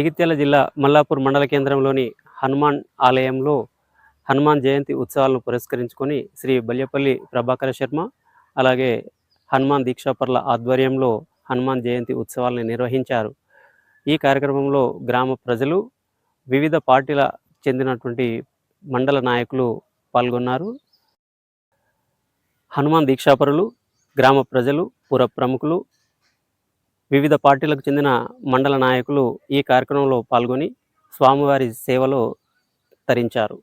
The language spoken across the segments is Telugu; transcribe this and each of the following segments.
జగిత్యాల జిల్లా మల్లాపూర్ మండల కేంద్రంలోని హనుమాన్ ఆలయంలో హనుమాన్ జయంతి ఉత్సవాలను పురస్కరించుకొని శ్రీ బల్యపల్లి ప్రభాకర శర్మ అలాగే హనుమాన్ దీక్షాపర్ల ఆధ్వర్యంలో హనుమాన్ జయంతి ఉత్సవాలను నిర్వహించారు. ఈ కార్యక్రమంలో గ్రామ ప్రజలు, వివిధ పార్టీల చెందినటువంటి మండల నాయకులు పాల్గొన్నారు. హనుమాన్ దీక్షాపరులు, గ్రామ ప్రజలు, పుర ప్రముఖులు, వివిధ పార్టీలకు చెందిన మండల నాయకులు ఈ కార్యక్రమంలో పాల్గొని స్వామివారి సేవలో తరించారు.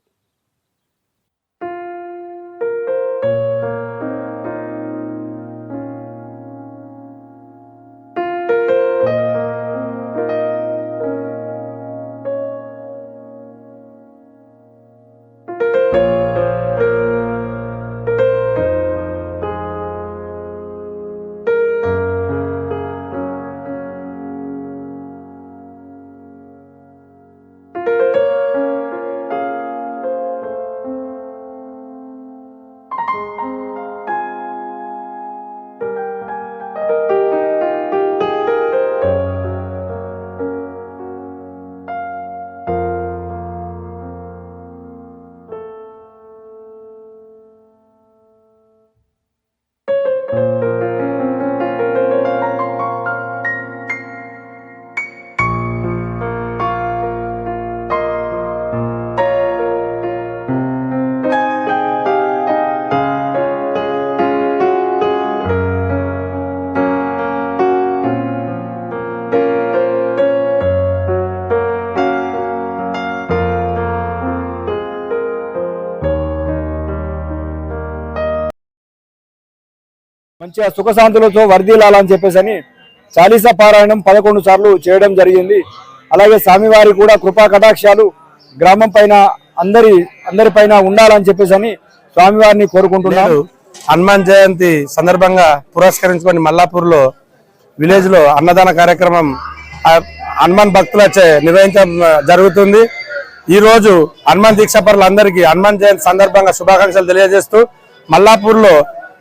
మంచిగా సుఖశాంతులతో వర్ధిల్లాలని చెప్పేసి చాలీసా పారాయణం 11 సార్లు చేయడం జరిగింది. అలాగే స్వామివారి కూడా కృపా కటాక్షాలు గ్రామం పైన అందరిపైన ఉండాలని చెప్పేసి స్వామివారిని కోరుకుంటున్నాను. హనుమాన్ జయంతి సందర్భంగా పురస్కరించుకొని మల్లాపూర్ లో విలేజ్ లో అన్నదాన కార్యక్రమం హనుమాన్ భక్తులచే నిర్వహించడం జరుగుతుంది. ఈ రోజు హనుమాన్ దీక్షాపరులందరికీ హనుమాన్ జయంతి సందర్భంగా శుభాకాంక్షలు తెలియజేస్తూ మల్లాపూర్ లో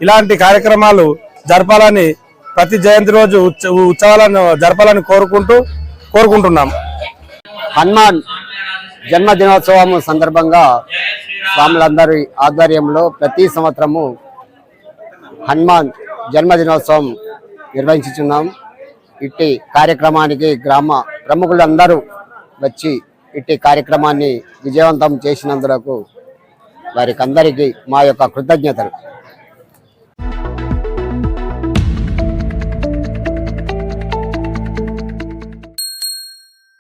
ఇలాంటి కార్యక్రమాలు జరపాలని, ప్రతి జయంతి రోజు ఉత్సవాలను జరపాలని కోరుకుంటున్నాం. హనుమాన్ జన్మదినోత్సవం సందర్భంగా స్వాములందరి ఆధ్వర్యంలో ప్రతి సంవత్సరము హనుమాన్ జన్మదినోత్సవం నిర్వహించుచున్నాం. ఇట్టి కార్యక్రమానికి గ్రామ ప్రముఖులందరూ వచ్చి ఇట్టి కార్యక్రమాన్ని విజయవంతం చేసినందుకు వారికి అందరికీ మా యొక్క కృతజ్ఞతలు.